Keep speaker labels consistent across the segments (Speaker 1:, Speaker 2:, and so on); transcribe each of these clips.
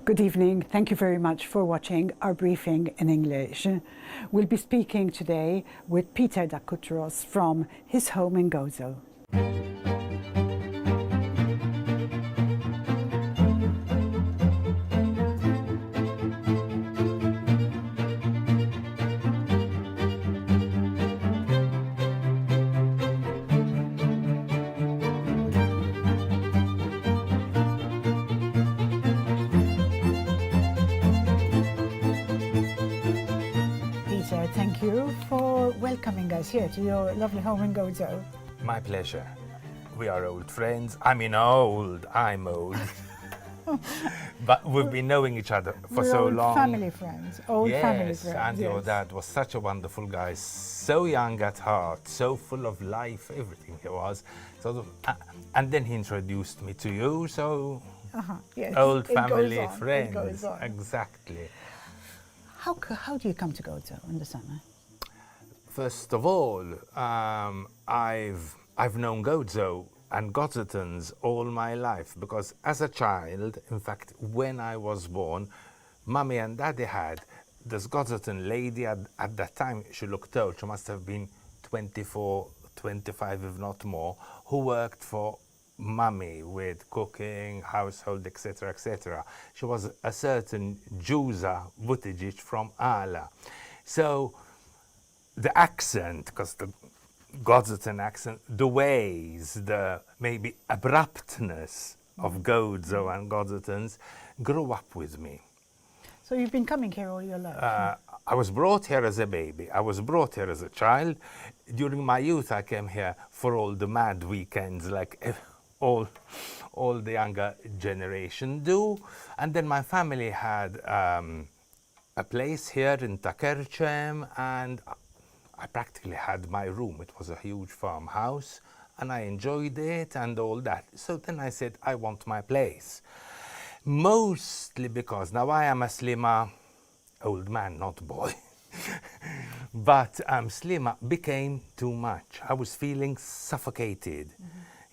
Speaker 1: Good evening. Thank you very much for watching our briefing in English. We'll be speaking today with Peter Dakutros from his home in Gozo. Thank you for welcoming us here to your lovely home in Gozo.
Speaker 2: My pleasure. We are old friends. I'm old. But we've been knowing each other for so long.
Speaker 1: Family friends, old family friends.
Speaker 2: And your dad was such a wonderful guy, so young at heart, so full of life, everything he was. And then he introduced me to you, so
Speaker 1: yes.
Speaker 2: Old family
Speaker 1: It
Speaker 2: friends.
Speaker 1: goes on.
Speaker 2: Exactly.
Speaker 1: How do you come to Gozo in the summer?
Speaker 2: First of all, I've known Gozo and Gozotans all my life because as a child, in fact, when I was born, Mummy and Daddy had this Gozotan lady at that time. She looked old. She must have been 24, 25, if not more, who worked for Mummy with cooking, household, etc., etc. She was a certain Juza Vuticic from Ala. So the accent, because the Gozotan accent, the ways, the maybe abruptness of Gozo and Gozotans grew up with me.
Speaker 1: So you've been coming here all your life?
Speaker 2: I was brought here as a baby. I was brought here as a child. During my youth, I came here for all the mad weekends, like all the younger generation do. And then my family had a place here in Takerchem, and I practically had my room. It was a huge farmhouse, and I enjoyed it and all that. So then I said, I want my place. Mostly because now I am a Slima old man, not boy. But Slima became too much. I was feeling suffocated.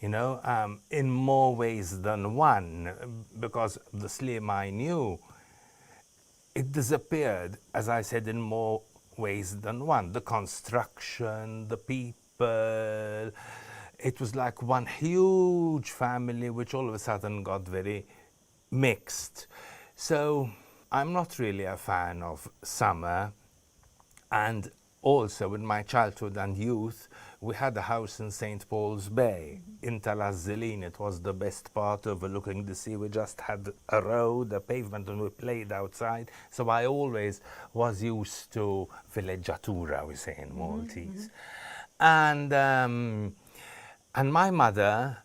Speaker 2: In more ways than one, because the Slima I knew, it disappeared, as I said, in more ways than one. The construction, the people, it was like one huge family which all of a sudden got very mixed. So I'm not really a fan of summer, and also in my childhood and youth we had a house in St. Paul's Bay in Talazzelin. It was the best part overlooking the sea. We just had a road, a pavement, and we played outside. So I always was used to villeggiatura, we say in Maltese. And my mother,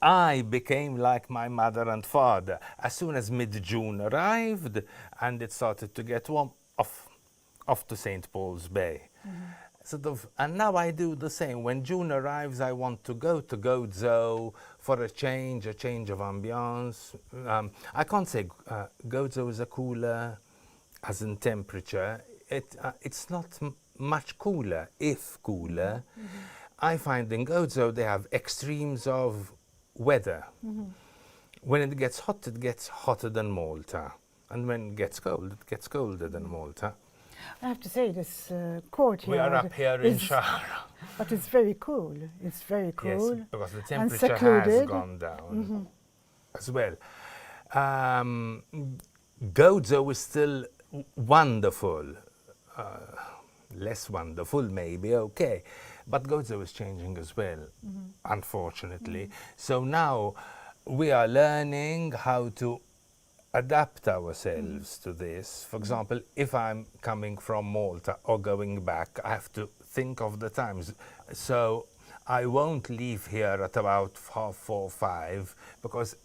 Speaker 2: I became like my mother and father. As soon as mid-June arrived and it started to get warm, off to St. Paul's Bay. And now I do the same. When June arrives, I want to go to Gozo for a change of ambiance. I can't say Gozo is a cooler, as in temperature. It's not much cooler, if cooler. I find in Gozo they have extremes of weather. When it gets hot, it gets hotter than Malta. And when it gets cold, it gets colder than Malta.
Speaker 1: I have to say, this courtyard.
Speaker 2: We are up here in Shara.
Speaker 1: But it's very cool. It's very cool.
Speaker 2: Yes, because the temperature has gone down as well. Gozo is still wonderful. Less wonderful, maybe, okay. But Gozo is changing as well, unfortunately. So now we are learning how to adapt ourselves to this. For example, if I'm coming from Malta or going back, I have to think of the times. So I won't leave here at about 4, 5, because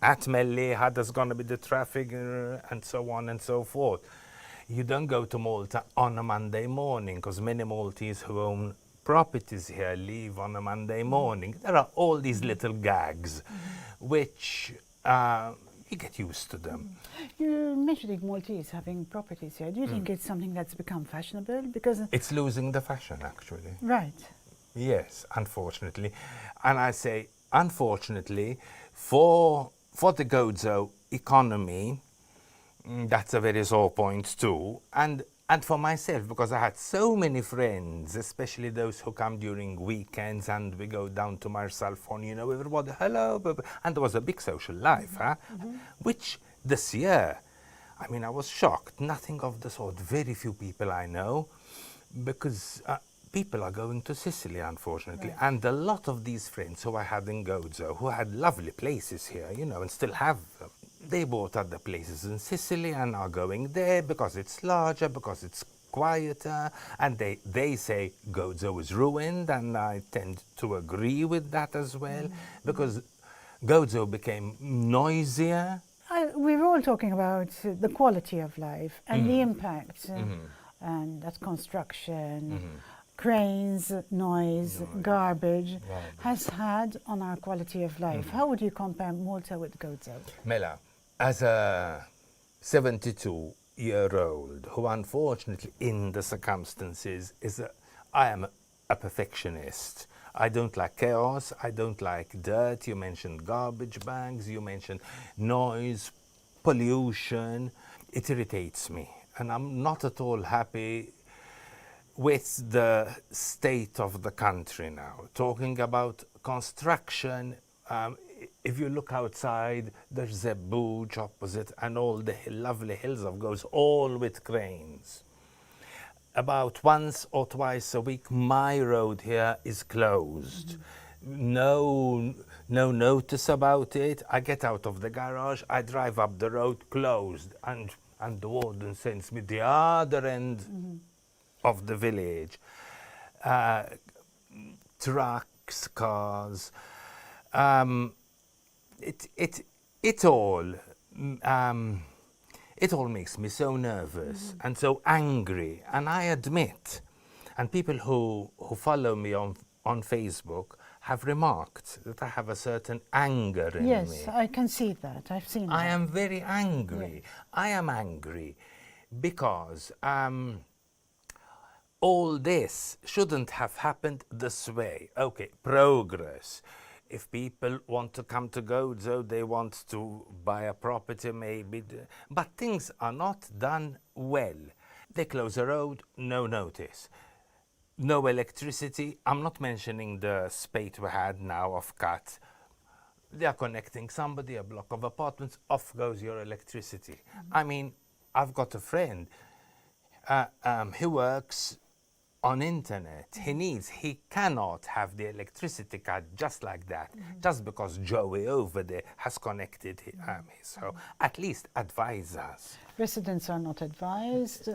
Speaker 2: at Melliha there's going to be the traffic and so on and so forth. You don't go to Malta on a Monday morning, because many Maltese who own properties here leave on a Monday morning. There are all these little gags which you get used to them.
Speaker 1: You're mentioning Maltese having properties here. Do you think it's something that's become fashionable? Because
Speaker 2: it's losing the fashion, actually.
Speaker 1: Right.
Speaker 2: Yes, unfortunately. And I say, unfortunately, for for the Gozo economy, that's a very sore point too. And for myself, because I had so many friends, especially those who come during weekends, and we go down to Marsalfon, you know, everybody, hello, and there was a big social life, which this year, I mean, I was shocked, nothing of the sort, very few people I know, because people are going to Sicily, unfortunately,
Speaker 1: Right.
Speaker 2: and a lot of these friends who I had in Gozo, who had lovely places here, you know, and still have them, they bought other places in Sicily and are going there because it's larger, because it's quieter, and they say Gozo is ruined, and I tend to agree with that as well, because Gozo became noisier.
Speaker 1: We were all talking about the quality of life and the impact, and that construction, cranes, noise, garbage has had on our quality of life. How would you compare Malta with Gozo?
Speaker 2: Mela, as a 72-year-old who unfortunately in the circumstances I am a perfectionist. I don't like chaos, I don't like dirt. You mentioned garbage bags, you mentioned noise, pollution. It irritates me, and I'm not at all happy with the state of the country now. Talking about construction, if you look outside, there's a Bouge opposite and all the lovely hills of Gozo, all with cranes. About once or twice a week, my road here is closed. No notice about it. I get out of the garage, I drive up the road, closed, and the warden sends me the other end of the village. Trucks, cars, it all makes me so nervous and so angry. And I admit, and people who follow me on Facebook have remarked that I have a certain anger in me.
Speaker 1: Yes, I can see that. I've seen
Speaker 2: I
Speaker 1: that.
Speaker 2: am very angry. I am angry because all this shouldn't have happened this way. Okay, progress. If people want to come to Gozo, they want to buy a property maybe, but things are not done well. They close a road, no notice. No electricity. I'm not mentioning the spate we had now of cut. They are connecting somebody, a block of apartments, off goes your electricity. I mean, I've got a friend, he works on internet. He cannot have the electricity cut just like that, just because Joey over there has connected his. So at least advise us.
Speaker 1: Residents are not advised.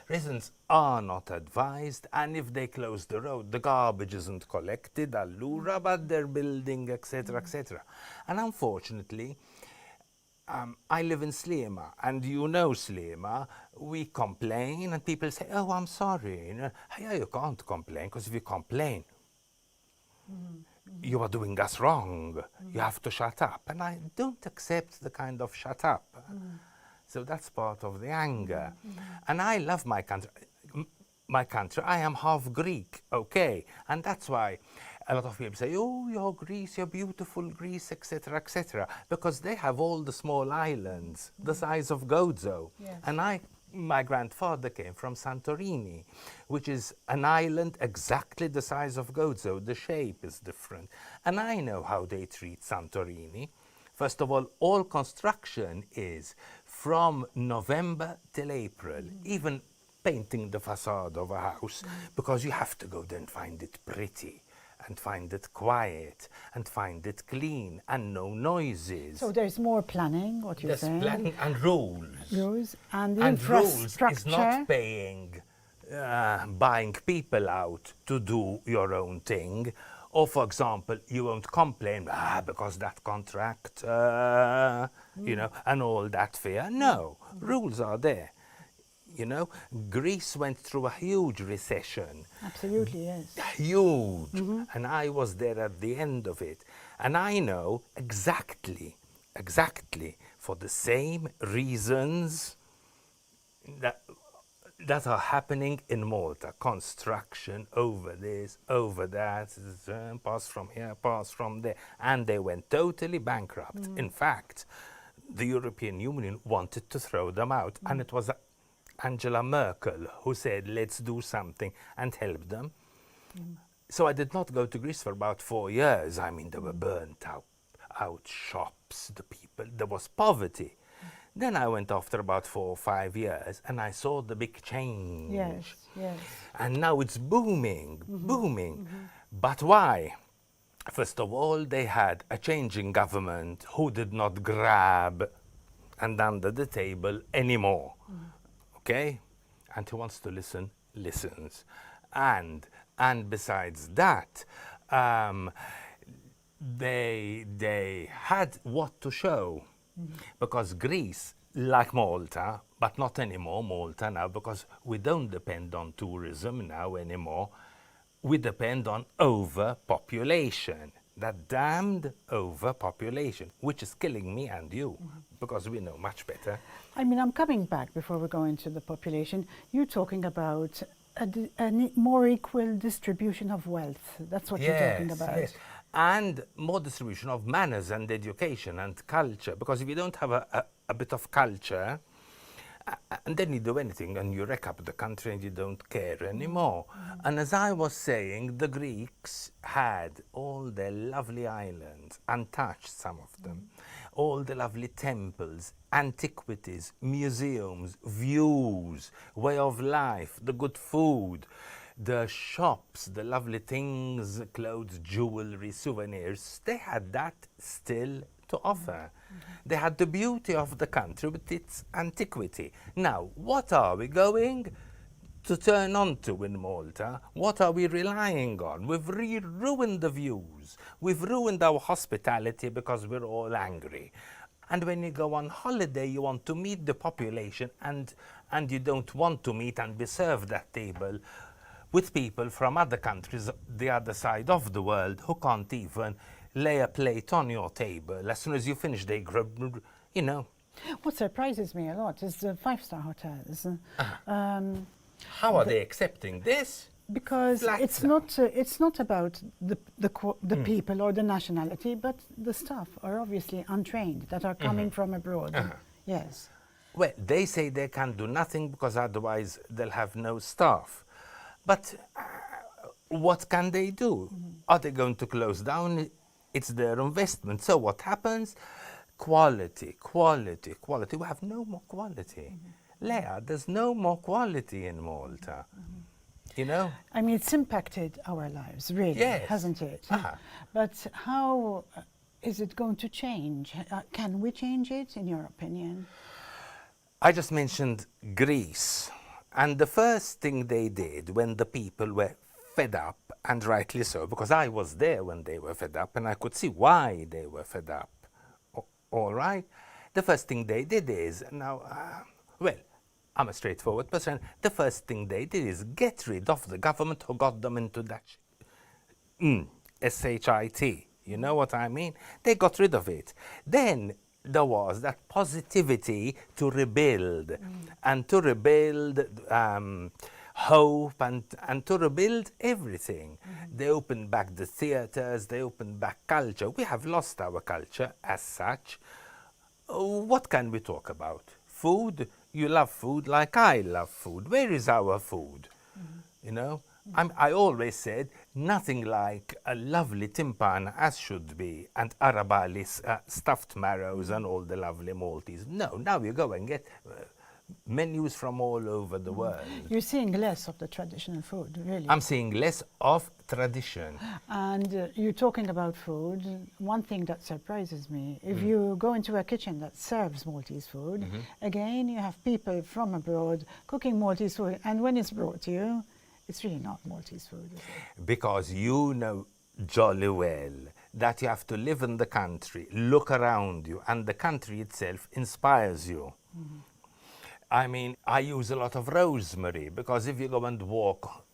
Speaker 2: Residents are not advised, and if they close the road, the garbage isn't collected, allura, but they're building, etc., etc. And unfortunately, I live in Slima, and you know Slima, we complain, and people say, oh, I'm sorry. Yeah, you can't complain, because if you complain, you are doing us wrong. You have to shut up. And I don't accept the kind of shut up. So that's part of the anger. And I love my country. I am half Greek, okay? And that's why a lot of people say, oh, you're Greece, you're beautiful Greece, etc., etc., because they have all the small islands, the size of Gozo.
Speaker 1: Yes.
Speaker 2: And my grandfather came from Santorini, which is an island exactly the size of Gozo. The shape is different. And I know how they treat Santorini. First of all construction is from November till April, even painting the facade of a house, because you have to go there and find it pretty, and find it quiet, and find it clean, and no noises.
Speaker 1: So there's more planning, what you're
Speaker 2: There's
Speaker 1: saying.
Speaker 2: planning and rules.
Speaker 1: Rules and the
Speaker 2: And rules
Speaker 1: infrastructure.
Speaker 2: is not paying, buying people out to do your own thing. Or, for example, you won't complain, because that contract, you know, and all that fear. No, rules are there. You know, Greece went through a huge recession.
Speaker 1: Absolutely, yes.
Speaker 2: Huge. And I was there at the end of it. And I know exactly, for the same reasons that that are happening in Malta. Construction over this, over that, pass from here, pass from there. And they went totally bankrupt. In fact, the European Union wanted to throw them out. And it was Angela Merkel who said, let's do something and help them. So I did not go to Greece for about 4 years. I mean, they were burnt out shops, the people, there was poverty. Then I went after about 4 or 5 years and I saw the big change.
Speaker 1: Yes, yes.
Speaker 2: And now it's booming, booming. But why? First of all, they had a changing government who did not grab and under the table anymore. Okay? And who wants to listen, listens. And besides that, they had what to show. Because Greece, like Malta, but not anymore Malta now, because we don't depend on tourism now anymore, we depend on overpopulation. That damned overpopulation, which is killing me and you, because we know much better.
Speaker 1: I mean, I'm coming back before we go into the population. You're talking about a more equal distribution of wealth. That's what you're talking about.
Speaker 2: Yes. And more distribution of manners and education and culture. Because if you don't have a bit of culture, and then you do anything and you wreck up the country and you don't care anymore. And as I was saying, the Greeks had all their lovely islands, untouched some of them, all the lovely temples, antiquities, museums, views, way of life, the good food, the shops, the lovely things, clothes, jewelry, souvenirs. They had that still to offer. They had the beauty of the country with its antiquity. Now, what are we going to turn on to in Malta? What are we relying on? We've ruined the views. We've ruined our hospitality because we're all angry. And when you go on holiday, you want to meet the population and you don't want to meet and be served at table with people from other countries, the other side of the world, who can't even lay a plate on your table. As soon as you finish, they grab, you know.
Speaker 1: What surprises me a lot is the five-star hotels.
Speaker 2: How are they accepting this?
Speaker 1: Because it's not about the people or the nationality, but the staff are obviously untrained that are coming from abroad. Yes.
Speaker 2: Well, they say they can do nothing because otherwise they'll have no staff. But what can they do? Are they going to close down? It's their investment. So what happens? Quality, quality, quality. We have no more quality. Leah, there's no more quality in Malta. You know?
Speaker 1: I mean, it's impacted our lives, really, hasn't it? But how is it going to change? Can we change it, in your opinion?
Speaker 2: I just mentioned Greece. And the first thing they did when the people were fed up, and rightly so, because I was there when they were fed up and I could see why they were fed up. All right? The first thing they did is, now, well, I'm a straightforward person. The first thing they did is get rid of the government who got them into that S-H-I-T. You know what I mean? They got rid of it. Then there was that positivity to rebuild and to rebuild hope and to rebuild everything. They opened back the theaters, they opened back culture. We have lost our culture as such. What can we talk about? Food? You love food like I love food. Where is our food? You know? I always said nothing like a lovely timpan as should be, and arabali stuffed marrows and all the lovely Maltese. No, now you go and get menus from all over the world.
Speaker 1: You're seeing less of the traditional food, really.
Speaker 2: I'm seeing less of tradition.
Speaker 1: And you're talking about food. One thing that surprises me, if you go into a kitchen that serves Maltese food, again, you have people from abroad cooking Maltese food, and when it's brought to you, it's really not Maltese food, is it?
Speaker 2: Because you know jolly well that you have to live in the country, look around you, and the country itself inspires you. I mean, I use a lot of rosemary, because if you go and walk,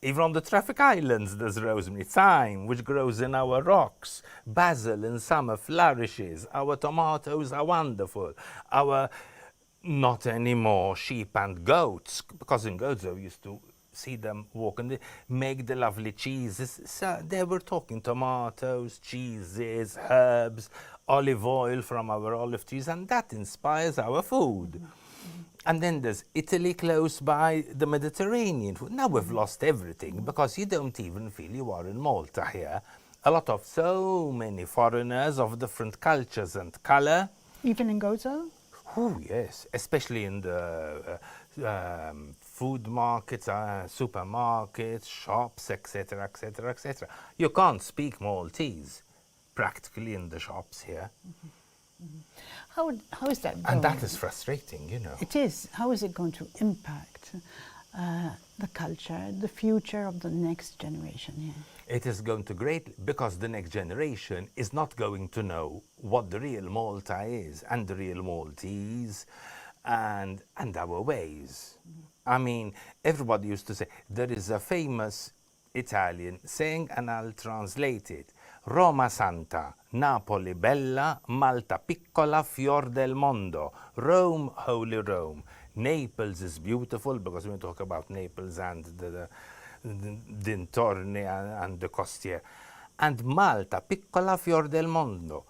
Speaker 2: even on the traffic islands, there's rosemary, thyme, which grows in our rocks. Basil in summer flourishes. Our tomatoes are wonderful. Our not anymore sheep and goats, because in Gozo we used to see them walk and they make the lovely cheeses. So they were talking tomatoes, cheeses, herbs, olive oil from our olive trees, and that inspires our food. And then there's Italy close by, the Mediterranean food. Now we've lost everything because you don't even feel you are in Malta here. A lot of so many foreigners of different cultures and color.
Speaker 1: Even in Gozo?
Speaker 2: Oh yes, especially in the food markets, supermarkets, shops, etc., etc., etc. You can't speak Maltese practically in the shops here.
Speaker 1: How is that going?
Speaker 2: And that is frustrating, you know.
Speaker 1: It is. How is it going to impact the culture, the future of the next generation here?
Speaker 2: It is going to greatly, because the next generation is not going to know what the real Malta is and the real Maltese and our ways. I mean, everybody used to say, there is a famous Italian saying, and I'll translate it. Roma Santa, Napoli Bella, Malta Piccola, Fior del Mondo. Rome, Holy Rome. Naples is beautiful, because we talk about Naples and the dintorni and the costiere. And Malta, Piccola Fior del Mondo.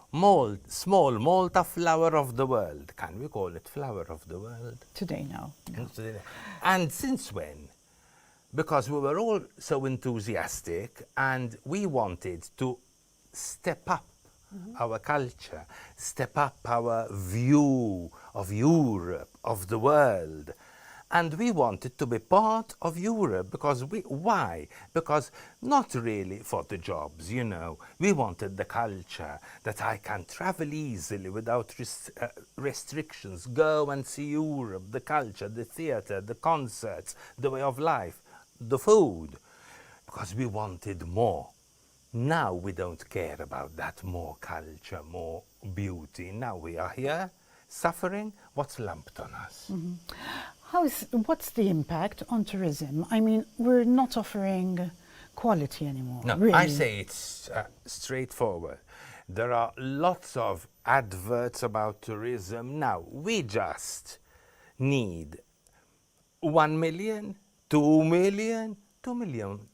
Speaker 2: Small Malta, flower of the world. Can we call it flower of the world?
Speaker 1: Today, no.
Speaker 2: And since when? Because we were all so enthusiastic and we wanted to step up our culture, step up our view of Europe, of the world. And we wanted to be part of Europe because why? Because not really for the jobs, you know. We wanted the culture, that I can travel easily without restrictions, go and see Europe, the culture, the theatre, the concerts, the way of life, the food, because we wanted more. Now we don't care about that more culture, more beauty. Now we are here suffering what's lumped on us.
Speaker 1: What's the impact on tourism? I mean, we're not offering quality anymore.
Speaker 2: No,
Speaker 1: really.
Speaker 2: I say it's straightforward. There are lots of adverts about tourism. Now, we just need 1 million, 2 million, 2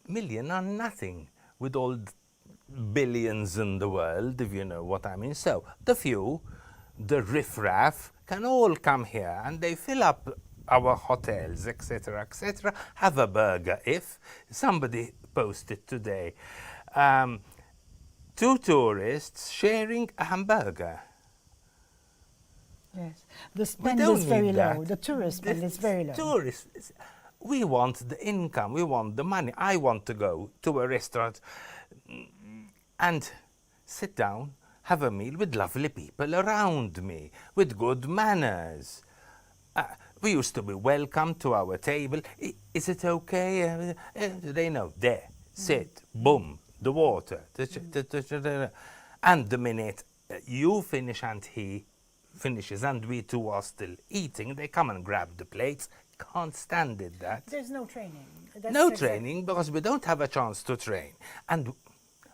Speaker 2: million are nothing with all billions in the world, if you know what I mean. So, the few, the riffraff, can all come here and they fill up our hotels, etc., etc., have a burger. If somebody posted today, 2 tourists sharing a hamburger.
Speaker 1: Yes, the spend is very low. The tourist spend is very low.
Speaker 2: Tourists, we want the income, we want the money. I want to go to a restaurant and sit down, have a meal with lovely people around me, with good manners. We used to be welcome to our table. Is it okay? They know. There, sit, boom, the water. And the minute you finish and he finishes and we two are still eating, they come and grab the plates. Can't stand it, that.
Speaker 1: There's no training.
Speaker 2: No training, because we don't have a chance to train. And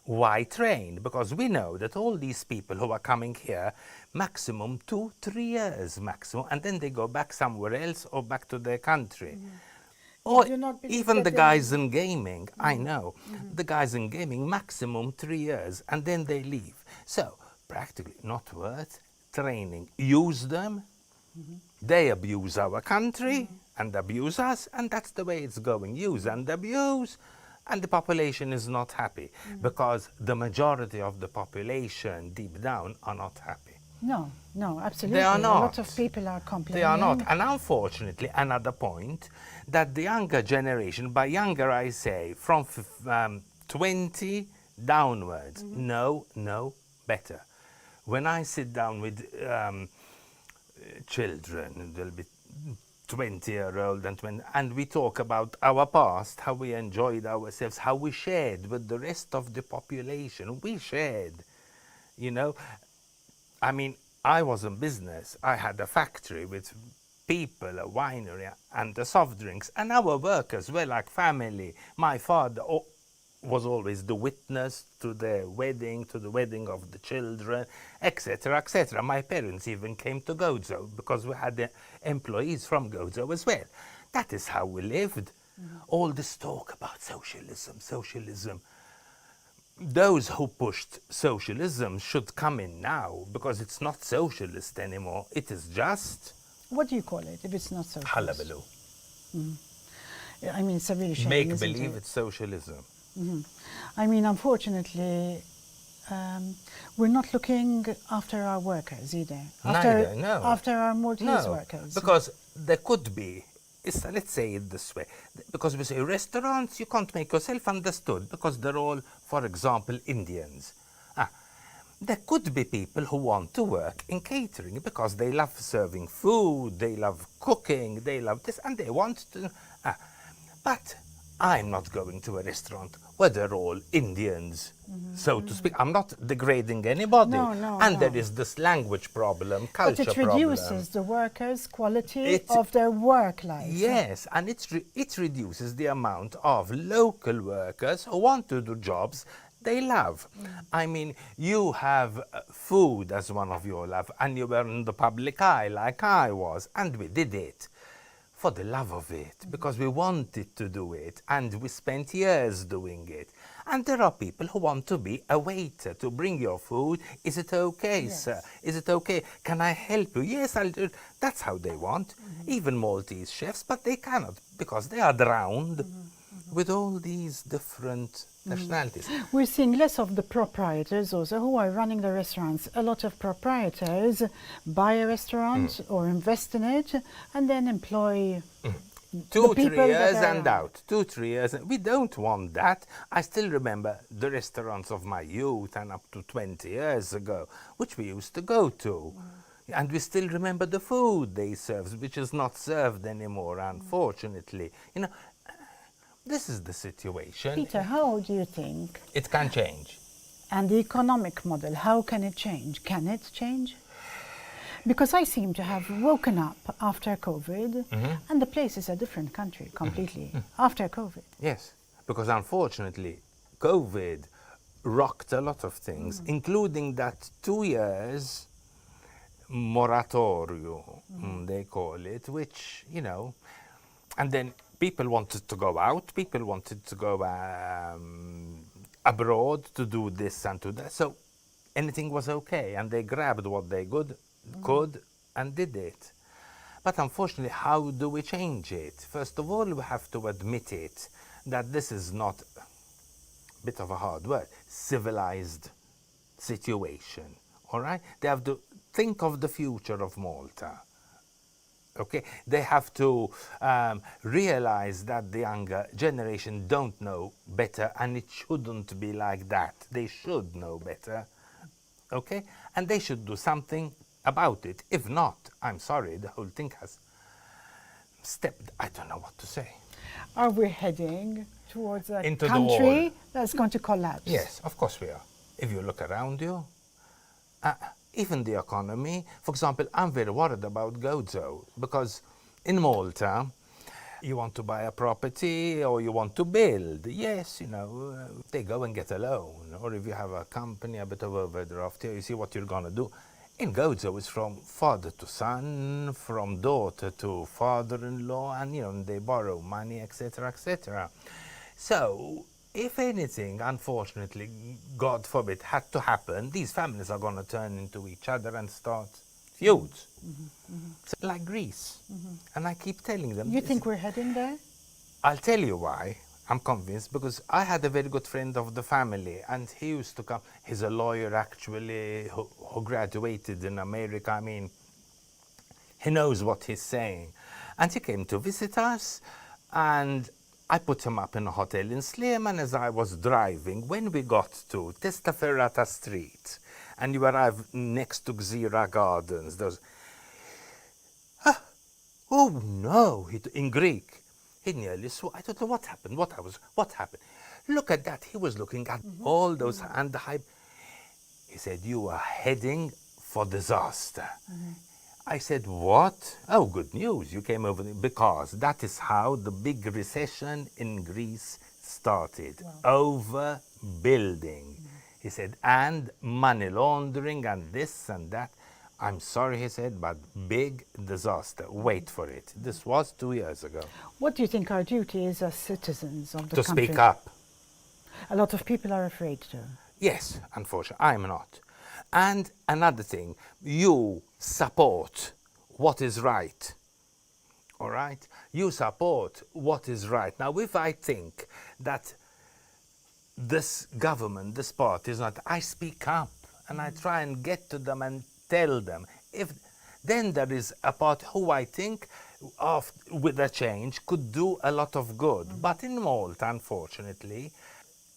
Speaker 2: why train? Because we know that all these people who are coming here, maximum 2-3 years maximum, and then they go back somewhere else or back to their country. Or even the guys in gaming, I know, the guys in gaming, maximum 3 years, and then they leave. So, practically not worth training. Use them, they abuse our country and abuse us, and that's the way it's going. Use and abuse. And the population is not happy because the majority of the population deep down are not happy.
Speaker 1: No, absolutely.
Speaker 2: They are not.
Speaker 1: A lot of people are complaining.
Speaker 2: They are not. And unfortunately, another point, that the younger generation, by younger I say, from 20 downwards, no better. When I sit down with children, they'll be 20-year-old and 20, and we talk about our past, how we enjoyed ourselves, how we shared with the rest of the population. We shared, you know. I mean, I was in business. I had a factory with people, a winery, and the soft drinks, and our workers were like family. My father was always the witness to the wedding of the children, etc., etc. My parents even came to Gozo because we had employees from Gozo as well. That is how we lived. All this talk about socialism. Those who pushed socialism should come in now, because it's not socialist anymore. It is just
Speaker 1: What do you call it if it's not socialist?
Speaker 2: hullabaloo.
Speaker 1: I mean, it's a really shame.
Speaker 2: Make
Speaker 1: isn't
Speaker 2: believe
Speaker 1: it?
Speaker 2: it's socialism.
Speaker 1: I mean, unfortunately, we're not looking after our workers either.
Speaker 2: Neither, no.
Speaker 1: After our Maltese workers.
Speaker 2: Because there could be, let's say it this way, because we say restaurants, you can't make yourself understood because they're all, for example, Indians. There could be people who want to work in catering because they love serving food, they love cooking, they love this, and they want to. But I'm not going to a restaurant where they're all Indians, so to speak. I'm not degrading anybody.
Speaker 1: No,
Speaker 2: and
Speaker 1: no.
Speaker 2: there is this language problem, culture
Speaker 1: But it
Speaker 2: problem.
Speaker 1: reduces the workers' quality of their work life.
Speaker 2: Yes, and it reduces the amount of local workers who want to do jobs they love. I mean, you have food as one of your love, and you were in the public eye like I was, and we did it for the love of it, because we wanted to do it, and we spent years doing it. And there are people who want to be a waiter, to bring your food. Is it okay, sir? Is it okay? Can I help you? Yes, I'll do it. That's how they want. Even Maltese chefs, but they cannot, because they are drowned with all these different nationalities.
Speaker 1: We're seeing less of the proprietors also who are running the restaurants. A lot of proprietors buy a restaurant or invest in it and then employ
Speaker 2: 2-3 years and out. 2-3 years. We don't want that. I still remember the restaurants of my youth and up to 20 years ago, which we used to go to. And we still remember the food they serve, which is not served anymore, unfortunately. You know, this is the situation.
Speaker 1: Peter, how do you think?
Speaker 2: It can change.
Speaker 1: And the economic model, how can it change? Can it change? Because I seem to have woken up after COVID, and the place is a different country completely after COVID.
Speaker 2: Yes, because unfortunately, COVID rocked a lot of things, including that 2 years moratorium, they call it, which, you know, and then people wanted to go out, people wanted to go abroad to do this and to that. So anything was okay, and they grabbed what they could and did it. But unfortunately, how do we change it? First of all, we have to admit it, that this is not, a bit of a hard word, civilized situation, all right? They have to think of the future of Malta. Okay, they have to realize that the younger generation don't know better, and it shouldn't be like that. They should know better, okay? And they should do something about it. If not, I'm sorry, the whole thing has stepped, I don't know what to say.
Speaker 1: Are we heading towards a
Speaker 2: Into the
Speaker 1: country
Speaker 2: wall.
Speaker 1: that's going to collapse?
Speaker 2: Yes, of course we are. If you look around you, even the economy. For example, I'm very worried about Gozo, because in Malta, you want to buy a property or you want to build. Yes, you know, they go and get a loan. Or if you have a company, a bit of overdraft here, you see what you're going to do. In Gozo, it's from father to son, from daughter to father-in-law, and, you know, they borrow money, etc., etc. So, if anything, unfortunately, God forbid, had to happen, these families are going to turn into each other and start feuds. So, like Greece. And I keep telling them.
Speaker 1: You think we're heading there?
Speaker 2: I'll tell you why. I'm convinced, because I had a very good friend of the family, and he used to come. He's a lawyer, actually, who graduated in America. I mean, he knows what he's saying. And he came to visit us, and I put him up in a hotel in Sliema, and as I was driving, when we got to Testaferrata Street, and you arrive next to Xira Gardens, there's, oh no, in Greek. He nearly swore. I don't know what happened, what happened. Look at that, he was looking at all those, and the hype. He said, you are heading for disaster. I said, what? Oh, good news, you came over, because that is how the big recession in Greece started. Overbuilding. He said, and money laundering and this and that. I'm sorry, he said, but big disaster. Wait for it. This was 2 years ago.
Speaker 1: What do you think our duty is as citizens of the
Speaker 2: To
Speaker 1: country?
Speaker 2: speak up.
Speaker 1: A lot of people are afraid to.
Speaker 2: Yes, unfortunately, I'm not. And another thing, you support what is right. All right? You support what is right. Now, if I think that this government, this party is not, I speak up and I try and get to them and tell them. If then there is a part who I think with a change could do a lot of good. But in Malta, unfortunately,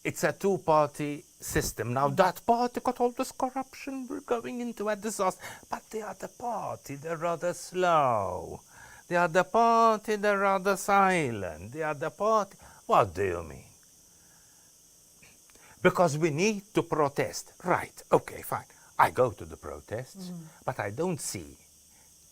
Speaker 2: it's a two-party system. Now that party got all this corruption, we're going into a disaster. But the other party, they're rather slow. The other party, they're rather silent. The other party, what do you mean? Because we need to protest. Right, okay, fine. I go to the protests, but I don't see,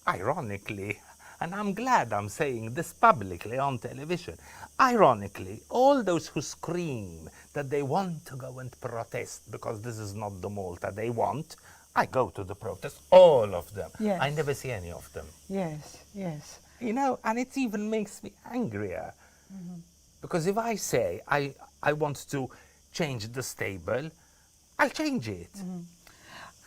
Speaker 2: ironically, and I'm glad I'm saying this publicly on television, ironically, all those who scream that they want to go and protest because this is not the Malta they want, I go to the protests, all of them.
Speaker 1: Yes.
Speaker 2: I never see any of them.
Speaker 1: Yes, yes.
Speaker 2: You know, and it even makes me angrier. Because if I say I want to change the stable, I'll change it.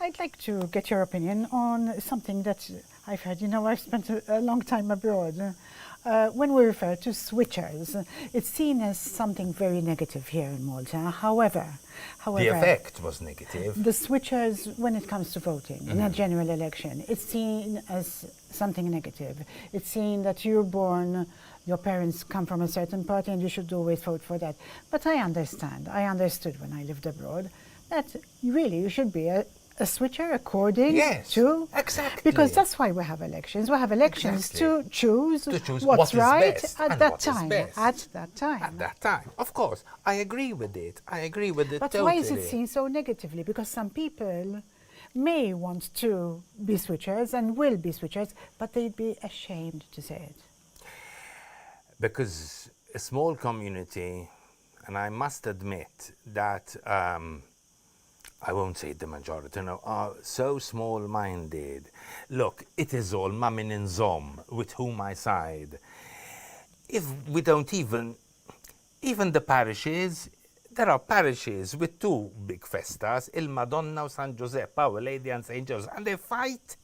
Speaker 1: I'd like to get your opinion on something that I've heard. You know, I've spent a long time abroad. When we refer to switchers, it's seen as something very negative here in Malta. However,
Speaker 2: The effect was negative.
Speaker 1: the switchers, when it comes to voting in a general election, it's seen as something negative. It's seen that you're born, your parents come from a certain party and you should always vote for that. But I understood when I lived abroad that really you should be a switcher according to...
Speaker 2: Exactly.
Speaker 1: Because that's why we have elections. We have elections to choose what's
Speaker 2: what is
Speaker 1: right
Speaker 2: best
Speaker 1: at
Speaker 2: and
Speaker 1: that
Speaker 2: what is
Speaker 1: time.
Speaker 2: best.
Speaker 1: At that time.
Speaker 2: At that time, of course. I agree with it.
Speaker 1: But
Speaker 2: totally.
Speaker 1: why is it seen so negatively? Because some people may want to be switchers and will be switchers, but they'd be ashamed to say it.
Speaker 2: Because a small community, and I must admit that I won't say the majority, no, are so small-minded. Look, it is all mamin and zom with whom I side. If we don't even the parishes, there are parishes with two big festas, Il Madonna and San Giuseppe, Our Lady and St. Joseph, and they fight.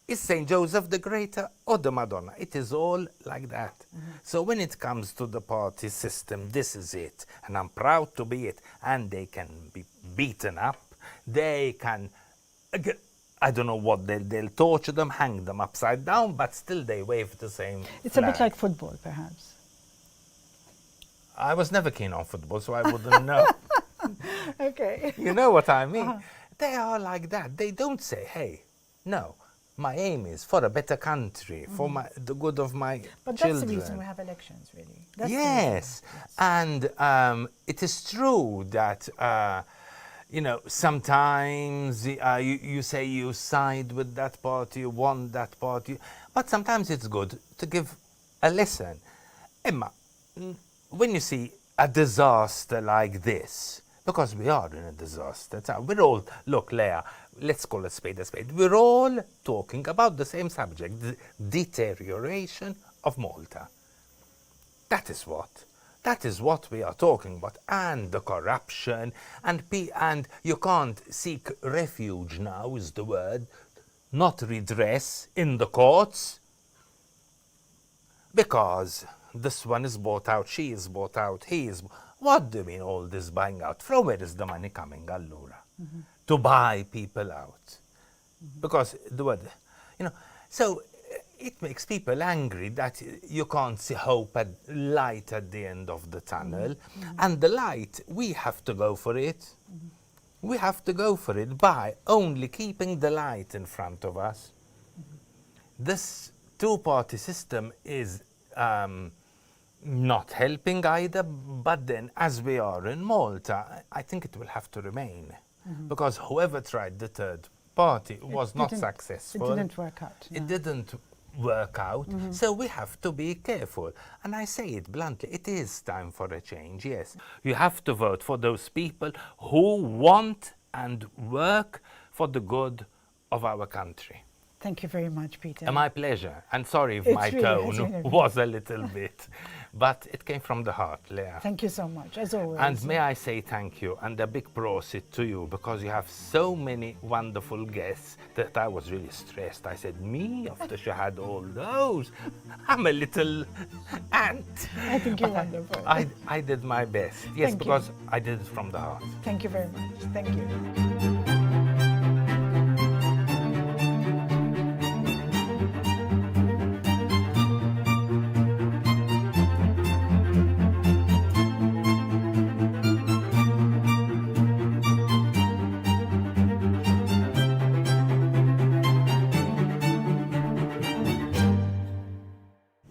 Speaker 2: Is St. Joseph the greater or the Madonna? It is all like that. So when it comes to the party system, this is it. And I'm proud to be it. And they can be beaten up. They can, I don't know what, they'll torture them, hang them upside down, but still they wave the same
Speaker 1: It's
Speaker 2: flag.
Speaker 1: a bit like football, perhaps.
Speaker 2: I was never keen on football, so I wouldn't know.
Speaker 1: Okay.
Speaker 2: You know what I mean? They are like that. They don't say, hey, no, my aim is for a better country, for the good of my
Speaker 1: But
Speaker 2: children.
Speaker 1: that's the reason we have elections, really. That's the
Speaker 2: Yes,
Speaker 1: reason.
Speaker 2: and it is true that, you know, sometimes you say you side with that party, you want that party, but sometimes it's good to give a lesson. Emma, when you see a disaster like this, because we are in a disaster, we're all, look, Leah, let's call a spade a spade. We're all talking about the same subject, the deterioration of Malta. That is what we are talking about, and the corruption, and you can't seek refuge now, is the word, not redress in the courts, because this one is bought out, she is bought out, he is. What do you mean all this buying out? From where is the money coming, allora? To buy people out. Because the word, you know, so it makes people angry that you can't see hope and light at the end of the tunnel. And the light, we have to go for it. We have to go for it by only keeping the light in front of us. This two-party system is not helping either, but then as we are in Malta, I think it will have to remain. Because whoever tried the third party was not successful.
Speaker 1: It didn't work out. No.
Speaker 2: It didn't work out. So we have to be careful. And I say it bluntly, it is time for a change, yes. You have to vote for those people who want and work for the good of our country.
Speaker 1: Thank you very much, Peter.
Speaker 2: My pleasure. And sorry if
Speaker 1: It's
Speaker 2: my
Speaker 1: really-
Speaker 2: tone
Speaker 1: it's really-
Speaker 2: was a little bit, but it came from the heart, Leah.
Speaker 1: Thank you so much, as always.
Speaker 2: And may I say thank you and a big prosit to you, because you have so many wonderful guests that I was really stressed. I said, me, after she had all those, I'm a little ant.
Speaker 1: I think you're wonderful.
Speaker 2: I did my best. Yes,
Speaker 1: Thank you.
Speaker 2: because I did it from the heart.
Speaker 1: Thank you very much. Thank you.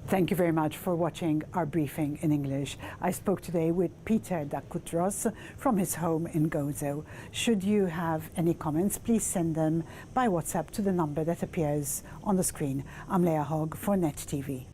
Speaker 1: Thank you very much for watching our briefing in English. I spoke today with Peter da Kutros from his home in Gozo. Should you have any comments, please send them by WhatsApp to the number that appears on the screen. I'm Leah Hogg for Net TV.